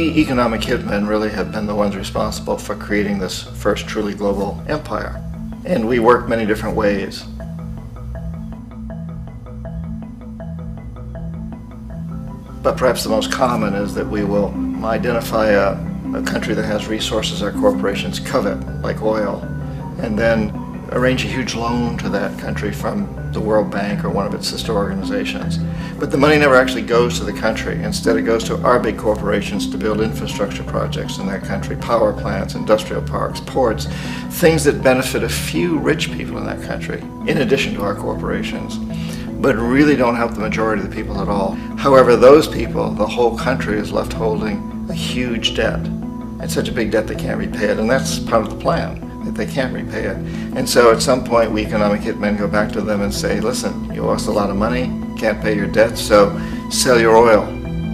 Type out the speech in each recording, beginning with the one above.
We economic hitmen really have been the ones responsible for creating this first truly global empire. And we work many different ways. But perhaps the most common is that we will identify a country that has resources our corporations covet, like oil, and then arrange a huge loan to that country from the World Bank or one of its sister organizations. But the money never actually goes to the country. Instead, it goes to our big corporations to build infrastructure projects in that country, power plants, industrial parks, ports, things that benefit a few rich people in that country, in addition to our corporations, but really don't help the majority of the people at all. However, those people, the whole country is left holding a huge debt. It's such a big debt they can't repay it, and that's part of the plan, that they can't repay it. And so at some point, we economic hitmen go back to them and say, listen, you owe us a lot of money, can't pay your debt, so sell your oil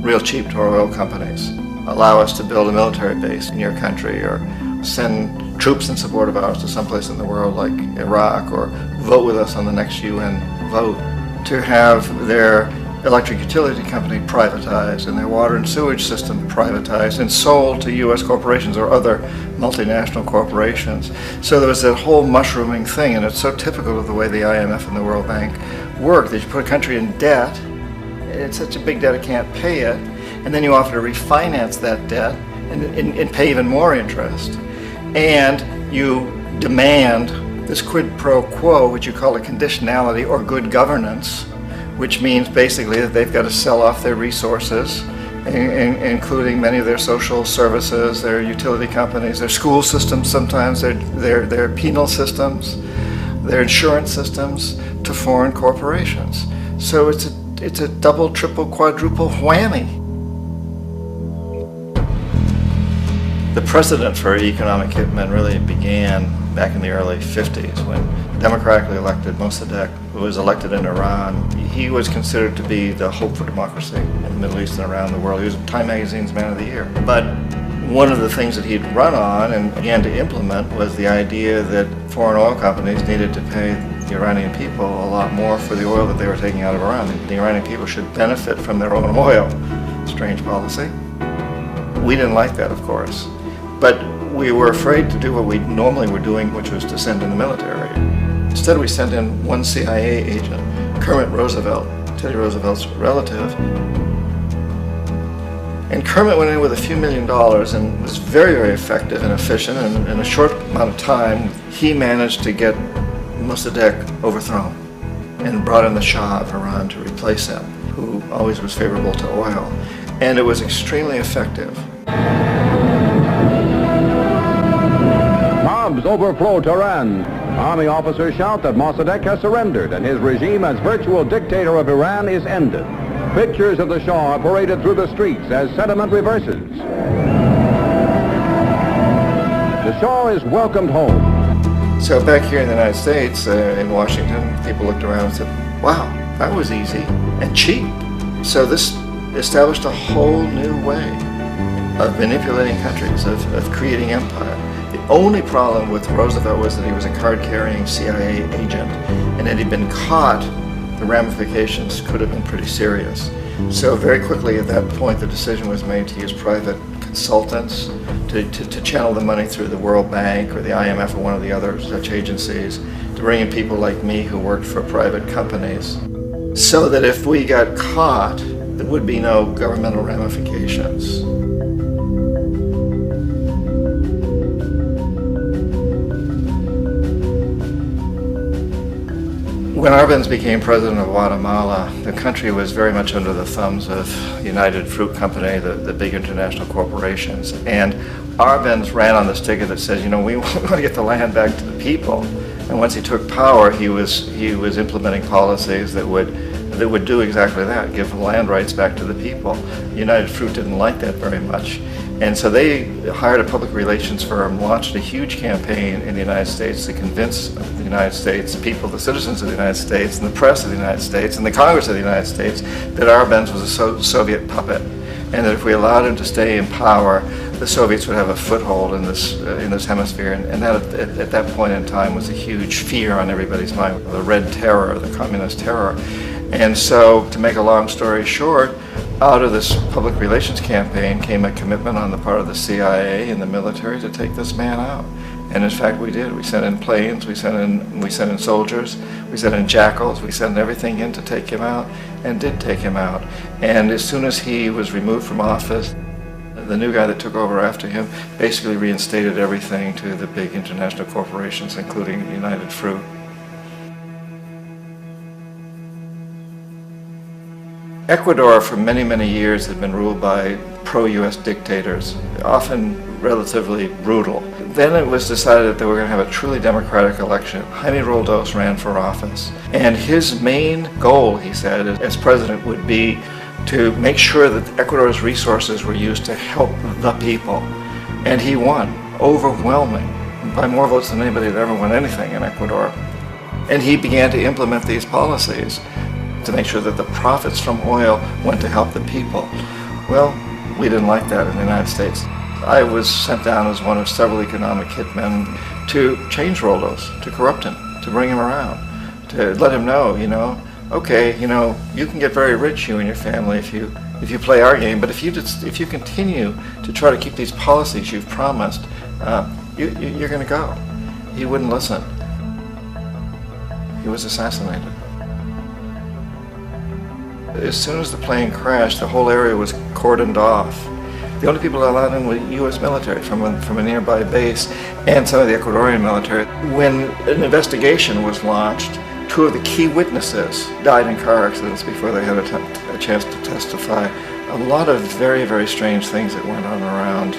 real cheap to our oil companies. Allow us to build a military base in your country, or send troops in support of ours to someplace in the world like Iraq, or vote with us on the next UN vote. To have their electric utility company privatized and their water and sewage system privatized and sold to U.S. corporations or other multinational corporations. So there was that whole mushrooming thing, and it's so typical of the way the IMF and the World Bank work, that you put a country in debt, it's such a big debt it can't pay it, and then you offer to refinance that debt and pay even more interest. And you demand this quid pro quo, which you call a conditionality or good governance, which means basically that they've got to sell off their resources, including many of their social services, their utility companies, their school systems sometimes, their penal systems, their insurance systems, to foreign corporations. So it's a double, triple, quadruple whammy. The precedent for economic hitmen really began back in the early 50s when democratically elected Mossadegh, who was elected in Iran. He was considered to be the hope for democracy in the Middle East and around the world. He was Time Magazine's Man of the Year. But one of the things that he'd run on and began to implement was the idea that foreign oil companies needed to pay the Iranian people a lot more for the oil that they were taking out of Iran. The Iranian people should benefit from their own oil. Strange policy. We didn't like that, of course. But we were afraid to do what we normally were doing, which was to send in the military. Instead, we sent in one CIA agent, Kermit Roosevelt, Teddy Roosevelt's relative. And Kermit went in with a few $1 million and was very, very effective and efficient. And in a short amount of time, he managed to get Mossadegh overthrown and brought in the Shah of Iran to replace him, who always was favorable to oil. And it was extremely effective. Mobs overflow Tehran. Army officers shout that Mossadegh has surrendered and his regime as virtual dictator of Iran is ended. Pictures of the Shah are paraded through the streets as sentiment reverses. The Shah is welcomed home. So back here in the United States, in Washington, people looked around and said, wow, that was easy and cheap. So this established a whole new way of manipulating countries, of creating empire. The only problem with Roosevelt was that he was a card-carrying CIA agent, and had he been caught, the ramifications could have been pretty serious. So very quickly at that point, the decision was made to use private consultants to channel the money through the World Bank or the IMF or one of the other such agencies, to bring in people like me who worked for private companies, so that if we got caught, there would be no governmental ramifications. When Arbenz became president of Guatemala, the country was very much under the thumbs of United Fruit Company, the big international corporations. And Arbenz ran on this ticket that says, you know, we want to get the land back to the people. And once he took power, he was implementing policies that would do exactly that, give land rights back to the people. United Fruit didn't like that very much. And so they hired a public relations firm, launched a huge campaign in the United States to convince the United States people, the citizens of the United States, and the press of the United States, and the Congress of the United States, that Arbenz was a Soviet puppet, and that if we allowed him to stay in power, the Soviets would have a foothold in this hemisphere. And that at that point in time was a huge fear on everybody's mind, the Red Terror, the Communist Terror. And so, to make a long story short, Out of this public relations campaign came a commitment on the part of the CIA and the military to take this man out. And in fact, we did. We sent in planes, we sent in soldiers, we sent in jackals, we sent everything in to take him out, and did take him out. And as soon as he was removed from office, the new guy that took over after him basically reinstated everything to the big international corporations, including United Fruit. Ecuador for many, many years had been ruled by pro-US dictators, often relatively brutal. Then it was decided that they were going to have a truly democratic election. Jaime Roldos ran for office, and his main goal, he said, as president would be to make sure that Ecuador's resources were used to help the people. And he won, overwhelming, by more votes than anybody had ever won anything in Ecuador. And he began to implement these policies to make sure that the profits from oil went to help the people. Well, we didn't like that in the United States. I was sent down as one of several economic hitmen to change Roldos, to corrupt him, to bring him around, to let him know, okay, you can get very rich, you and your family, if you play our game, but if you continue to try to keep these policies you've promised, you're going to go. He wouldn't listen. He was assassinated. As soon as the plane crashed, the whole area was cordoned off. The only people allowed in were U.S. military from a nearby base and some of the Ecuadorian military. When an investigation was launched, two of the key witnesses died in car accidents before they had a chance to testify. A lot of very, very strange things that went on around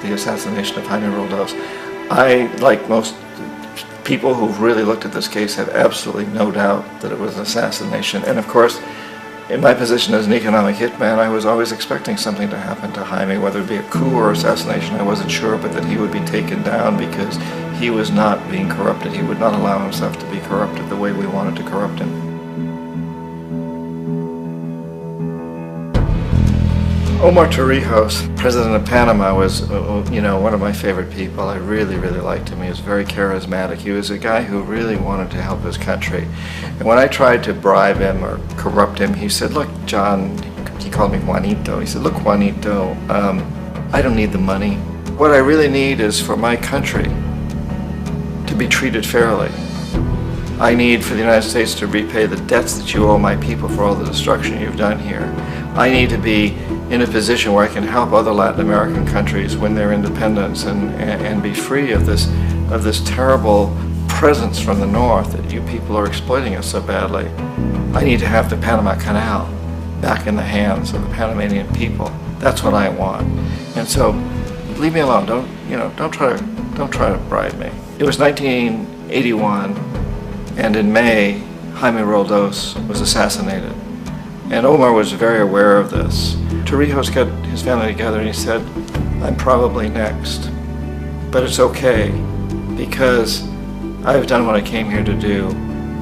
the assassination of Jaime Roldos. I, like most people who've really looked at this case, have absolutely no doubt that it was an assassination. And of course, in my position as an economic hitman, I was always expecting something to happen to Jaime, whether it be a coup or assassination, I wasn't sure, but that he would be taken down because he was not being corrupted. He would not allow himself to be corrupted the way we wanted to corrupt him. Omar Torrijos, president of Panama, was one of my favorite people. I really, really liked him. He was very charismatic. He was a guy who really wanted to help his country. And when I tried to bribe him or corrupt him, he said, look, John, he called me Juanito. He said, look, Juanito, I don't need the money. What I really need is for my country to be treated fairly. I need for the United States to repay the debts that you owe my people for all the destruction you've done here. I need to be in a position where I can help other Latin American countries win their independence and be free of this terrible presence from the north that you people are exploiting us so badly. I need to have the Panama Canal back in the hands of the Panamanian people. That's what I want. And so, leave me alone. Don't try to bribe me. It was 1981, and in May, Jaime Roldos was assassinated. And Omar was very aware of this. Torrijos got his family together and he said, I'm probably next, but it's okay because I've done what I came here to do.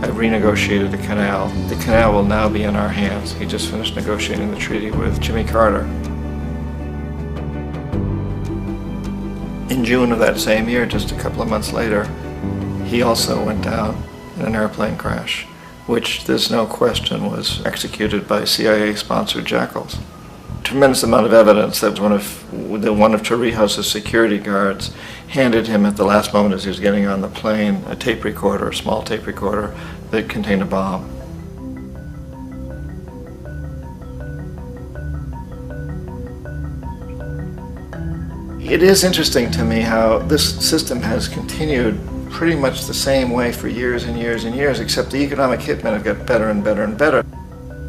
I've renegotiated the canal. The canal will now be in our hands. He just finished negotiating the treaty with Jimmy Carter. In June of that same year, just a couple of months later, he also went down in an airplane crash, which there's no question was executed by CIA-sponsored jackals. Tremendous amount of evidence that one of Torrijos' security guards handed him at the last moment as he was getting on the plane a tape recorder, a small tape recorder that contained a bomb. It is interesting to me how this system has continued pretty much the same way for years and years and years, except the economic hitmen have got better and better and better.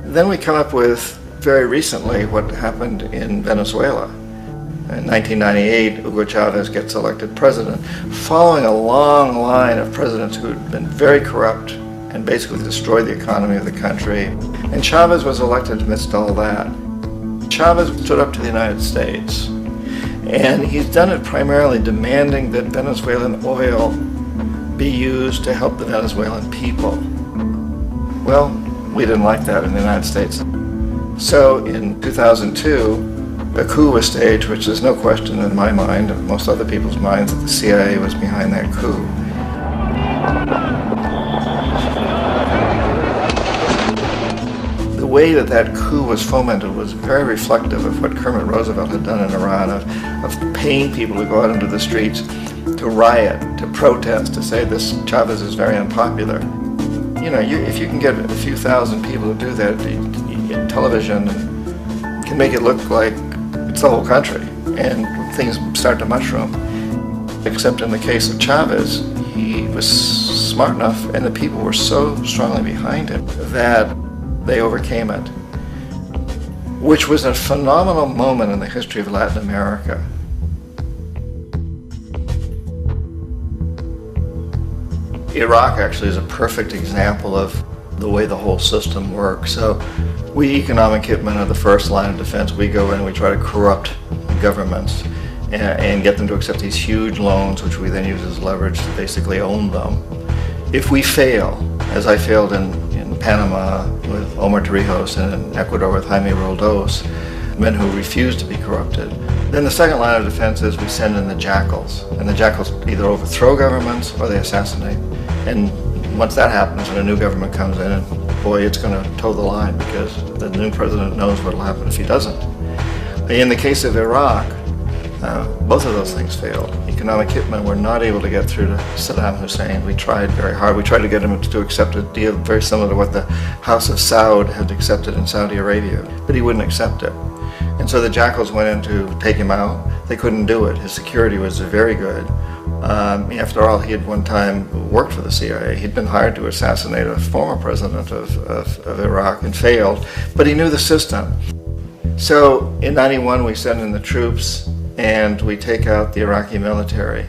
Then we come up with, very recently, what happened in Venezuela. In 1998, Hugo Chavez gets elected president, following a long line of presidents who had been very corrupt and basically destroyed the economy of the country. And Chavez was elected amidst all that. Chavez stood up to the United States, and he's done it primarily demanding that Venezuelan oil be used to help the Venezuelan people. Well, we didn't like that in the United States. So in 2002, a coup was staged, which there's no question in my mind, and most other people's minds, that the CIA was behind that coup. The way that that coup was fomented was very reflective of what Kermit Roosevelt had done in Iran, of paying people to go out into the streets, to riot, to protest, to say this Chavez is very unpopular. You know, if you can get a few thousand people to do that, television can make it look like it's the whole country, and things start to mushroom. Except in the case of Chavez, he was smart enough, and the people were so strongly behind him that they overcame it, which was a phenomenal moment in the history of Latin America. Iraq actually is a perfect example of the way the whole system works. So we economic hitmen are the first line of defense. We go in and we try to corrupt governments and get them to accept these huge loans, which we then use as leverage to basically own them. If we fail, as I failed in Panama with Omar Torrijos and in Ecuador with Jaime Roldos, men who refused to be corrupted, then the second line of defense is we send in the jackals. And the jackals either overthrow governments or they assassinate. And once that happens and a new government comes in, and boy, it's going to toe the line, because the new president knows what will happen if he doesn't. In the case of Iraq, both of those things failed. Economic hitmen were not able to get through to Saddam Hussein. We tried very hard. We tried to get him to accept a deal very similar to what the House of Saud had accepted in Saudi Arabia, but he wouldn't accept it. And so the jackals went in to take him out. They couldn't do it. His security was very good. After all, he had one time worked for the CIA. He'd been hired to assassinate a former president of Iraq and failed, but he knew the system. So in '91, we send in the troops and we take out the Iraqi military.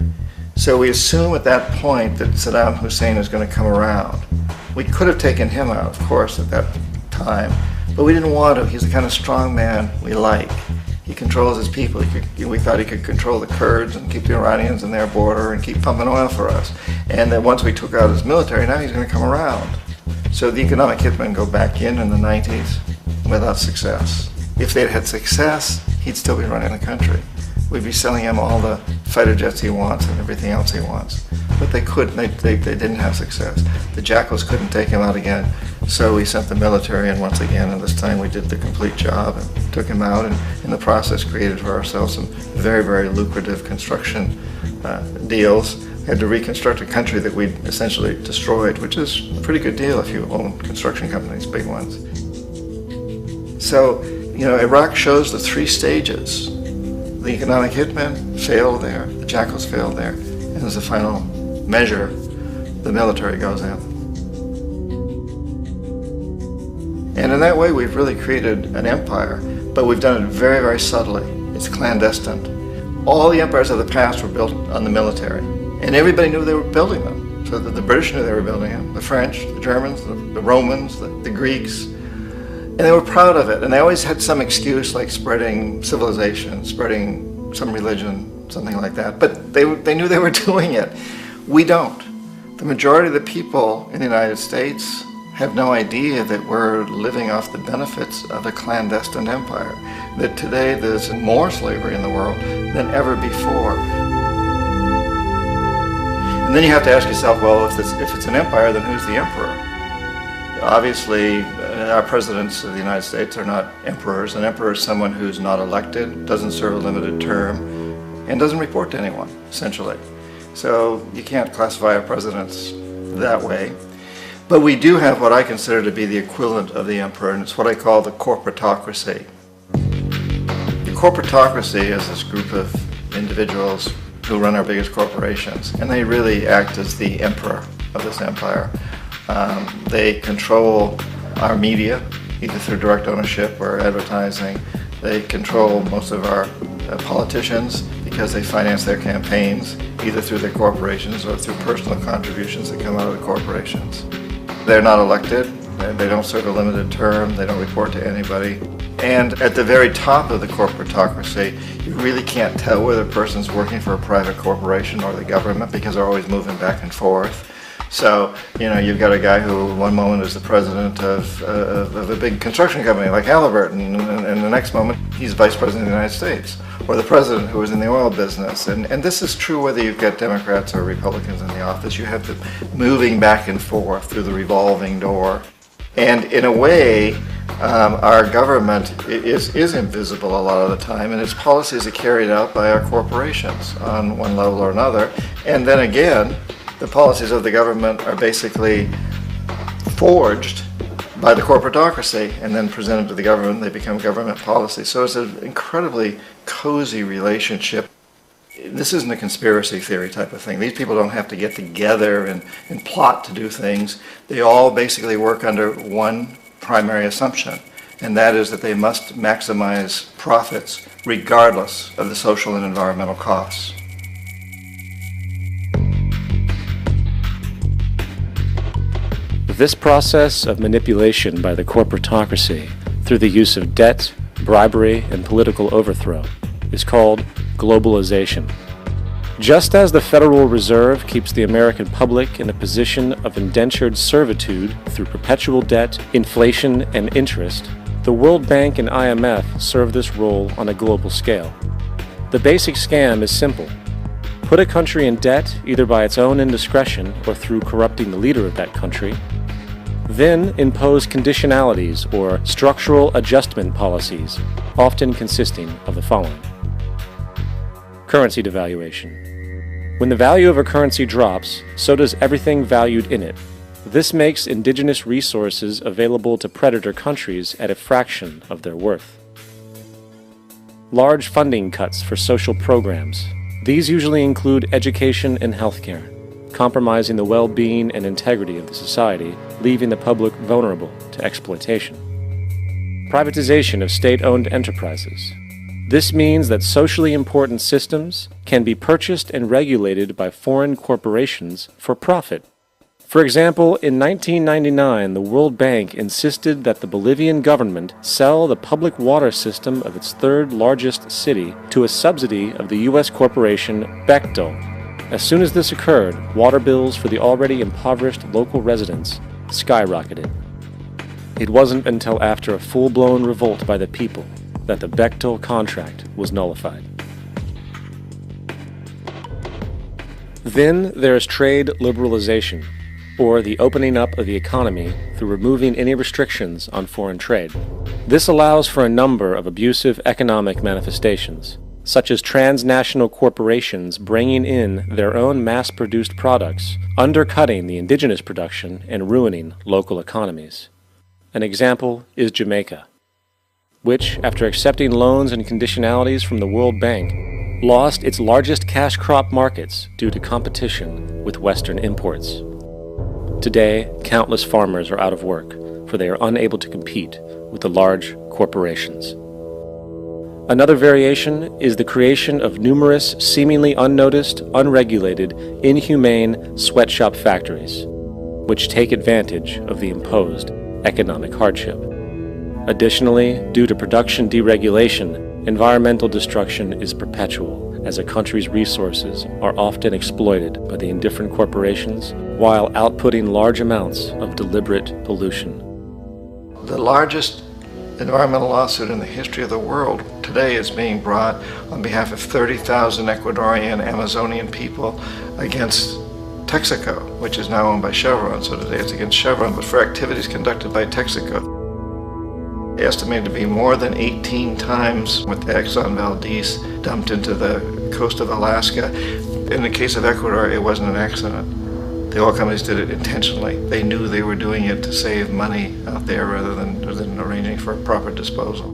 So we assume at that point that Saddam Hussein is going to come around. We could have taken him out, of course, at that time, but we didn't want to. He's the kind of strong man we like. He controls his people. We thought he could control the Kurds and keep the Iranians in their border and keep pumping oil for us. And then once we took out his military, now he's going to come around. So the economic hitmen go back in the 90s without success. If they'd had success, he'd still be running the country. We'd be selling him all the fighter jets he wants and everything else he wants. But they couldn't. They didn't have success. The jackals couldn't take him out again, so we sent the military in once again, and this time we did the complete job and took him out, and in the process created for ourselves some very, very lucrative construction deals. We had to reconstruct a country that we'd essentially destroyed, which is a pretty good deal if you own construction companies, big ones. So, you know, Iraq shows the three stages. The economic hitmen failed there, the jackals failed there, and as a final measure, the military goes in. And in that way, we've really created an empire, but we've done it very, very subtly. It's clandestine. All the empires of the past were built on the military, and everybody knew they were building them. So that the British knew they were building them, the French, the Germans, the Romans, the Greeks. And they were proud of it, and they always had some excuse like spreading civilization, spreading some religion, something like that. But they knew they were doing it. We don't. The majority of the people in the United States have no idea that we're living off the benefits of a clandestine empire, that today there's more slavery in the world than ever before. And then you have to ask yourself, well, if it's an empire, then who's the emperor? Obviously, our presidents of the United States are not emperors. An emperor is someone who's not elected, doesn't serve a limited term, and doesn't report to anyone, essentially. So you can't classify our presidents that way. But we do have what I consider to be the equivalent of the emperor, and it's what I call the corporatocracy. The corporatocracy is this group of individuals who run our biggest corporations, and they really act as the emperor of this empire. They control our media, either through direct ownership or advertising. They control most of our politicians because they finance their campaigns, either through their corporations or through personal contributions that come out of the corporations. They're not elected, they don't serve a limited term, they don't report to anybody. And at the very top of the corporatocracy, you really can't tell whether a person's working for a private corporation or the government because they're always moving back and forth. So, you know, you've got a guy who one moment is the president of a big construction company like Halliburton, and the next moment he's vice president of the United States, or the president who is in the oil business. And this is true whether you've got Democrats or Republicans in the office. You have them moving back and forth through the revolving door. And in a way, Our government is invisible a lot of the time, and its policies are carried out by our corporations on one level or another. And then again, the policies of the government are basically forged by the corporatocracy and then presented to the government. They become government policy. So it's an incredibly cozy relationship. This isn't a conspiracy theory type of thing. These people don't have to get together and plot to do things. They all basically work under one primary assumption, and that is that they must maximize profits regardless of the social and environmental costs. This process of manipulation by the corporatocracy through the use of debt, bribery, and political overthrow is called globalization. Just as the Federal Reserve keeps the American public in a position of indentured servitude through perpetual debt, inflation, and interest, the World Bank and IMF serve this role on a global scale. The basic scam is simple. Put a country in debt either by its own indiscretion or through corrupting the leader of that country, then impose conditionalities or structural adjustment policies, often consisting of the following. Currency devaluation. When the value of a currency drops, so does everything valued in it. This makes indigenous resources available to predator countries at a fraction of their worth. Large funding cuts for social programs. These usually include education and healthcare, compromising the well-being and integrity of the society, leaving the public vulnerable to exploitation. Privatization of state-owned enterprises. This means that socially important systems can be purchased and regulated by foreign corporations for profit. For example, in 1999, the World Bank insisted that the Bolivian government sell the public water system of its third largest city to a subsidy of the U.S. corporation Bechtel. As soon as this occurred, water bills for the already impoverished local residents skyrocketed. It wasn't until after a full-blown revolt by the people that the Bechtel contract was nullified. Then there is trade liberalization, or the opening up of the economy through removing any restrictions on foreign trade. This allows for a number of abusive economic manifestations, such as transnational corporations bringing in their own mass-produced products, undercutting the indigenous production and ruining local economies. An example is Jamaica, which, after accepting loans and conditionalities from the World Bank, lost its largest cash crop markets due to competition with Western imports. Today, countless farmers are out of work, for they are unable to compete with the large corporations. Another variation is the creation of numerous seemingly unnoticed, unregulated, inhumane sweatshop factories, which take advantage of the imposed economic hardship. Additionally, due to production deregulation, environmental destruction is perpetual, as a country's resources are often exploited by the indifferent corporations while outputting large amounts of deliberate pollution. The largest environmental lawsuit in the history of the world today is being brought on behalf of 30,000 Ecuadorian Amazonian people against Texaco, which is now owned by Chevron. So today it's against Chevron, but for activities conducted by Texaco. Estimated to be more than 18 times what the Exxon Valdez dumped into the coast of Alaska. In the case of Ecuador, it wasn't an accident. The oil companies did it intentionally. They knew they were doing it to save money out there rather than arranging for proper disposal.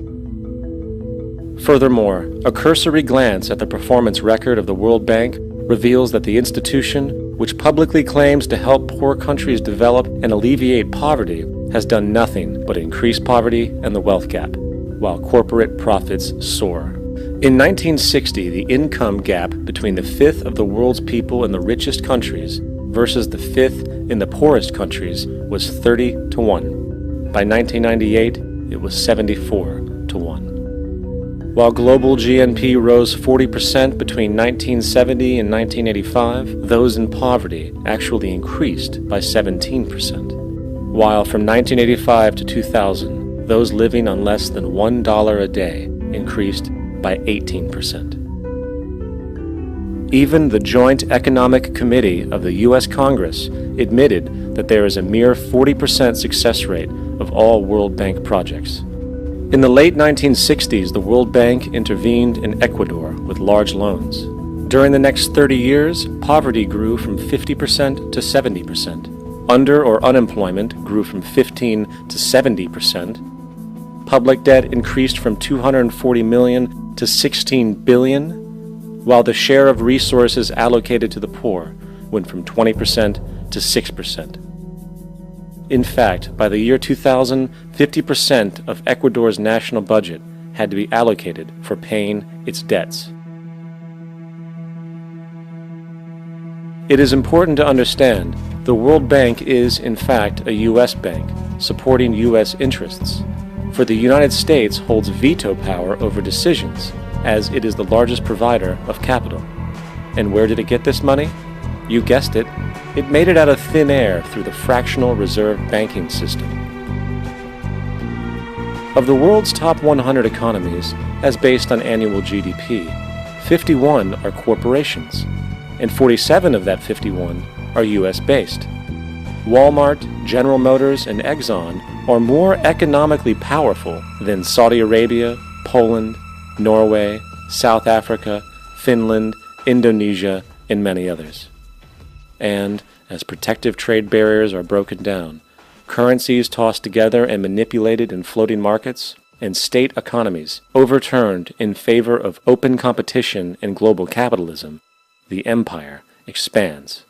Furthermore, a cursory glance at the performance record of the World Bank reveals that the institution, which publicly claims to help poor countries develop and alleviate poverty, has done nothing but increase poverty and the wealth gap, while corporate profits soar. In 1960, the income gap between the fifth of the world's people in the richest countries versus the fifth in the poorest countries was 30 to 1. By 1998, it was 74 to 1. While global GNP rose 40% between 1970 and 1985, those in poverty actually increased by 17%. While from 1985 to 2000, those living on less than $1 a day increased by 18%. Even the Joint Economic Committee of the U.S. Congress admitted that there is a mere 40% success rate of all World Bank projects. In the late 1960s, the World Bank intervened in Ecuador with large loans. During the next 30 years, poverty grew from 50% to 70%. Under or unemployment grew from 15 to 70%. Public debt increased from 240 million to 16 billion, while the share of resources allocated to the poor went from 20% to 6%. In fact, by the year 2000, 50% of Ecuador's national budget had to be allocated for paying its debts. It is important to understand the World Bank is, in fact, a U.S. bank supporting U.S. interests, for the United States holds veto power over decisions, as it is the largest provider of capital. And where did it get this money? You guessed it. It made it out of thin air through the fractional reserve banking system. Of the world's top 100 economies, as based on annual GDP, 51 are corporations, and 47 of that 51 are U.S.-based. Walmart, General Motors, and Exxon are more economically powerful than Saudi Arabia, Poland, Norway, South Africa, Finland, Indonesia, and many others. And, as protective trade barriers are broken down, currencies tossed together and manipulated in floating markets, and state economies overturned in favor of open competition and global capitalism, the empire expands.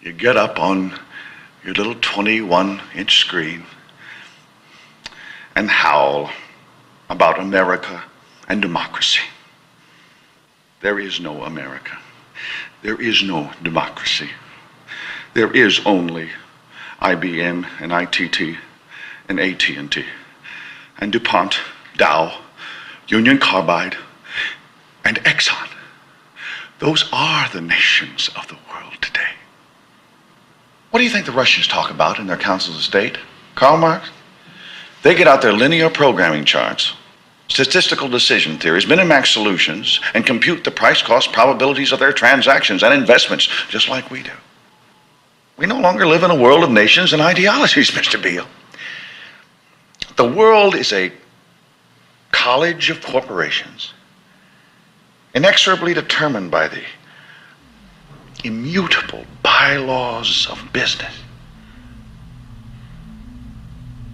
You get up on your little 21-inch screen and howl about America and democracy. There is no America. There is no democracy. There is only IBM and ITT and AT&T and DuPont, Dow, Union Carbide, and Exxon. Those are the nations of the world today. What do you think the Russians talk about in their councils of state? Karl Marx? They get out their linear programming charts, statistical decision theories, Minimax solutions, and compute the price-cost probabilities of their transactions and investments, just like we do. We no longer live in a world of nations and ideologies, Mr. Beale. The world is a college of corporations, inexorably determined by the immutable bylaws of business.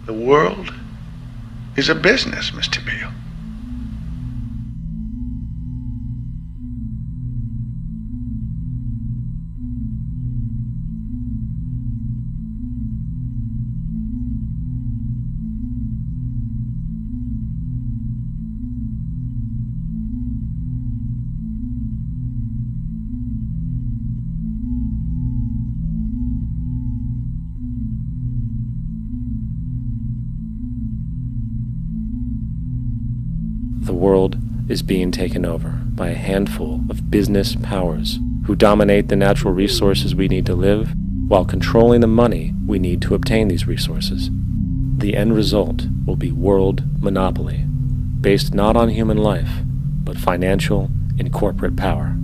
The world is a business, Mr. Beale. The world is being taken over by a handful of business powers who dominate the natural resources we need to live while controlling the money we need to obtain these resources. The end result will be world monopoly, based not on human life, but financial and corporate power.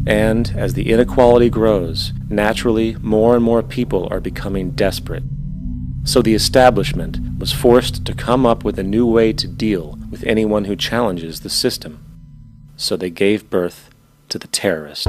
And as the inequality grows, naturally more and more people are becoming desperate. So the establishment was forced to come up with a new way to deal with anyone who challenges the system. So they gave birth to the terrorist.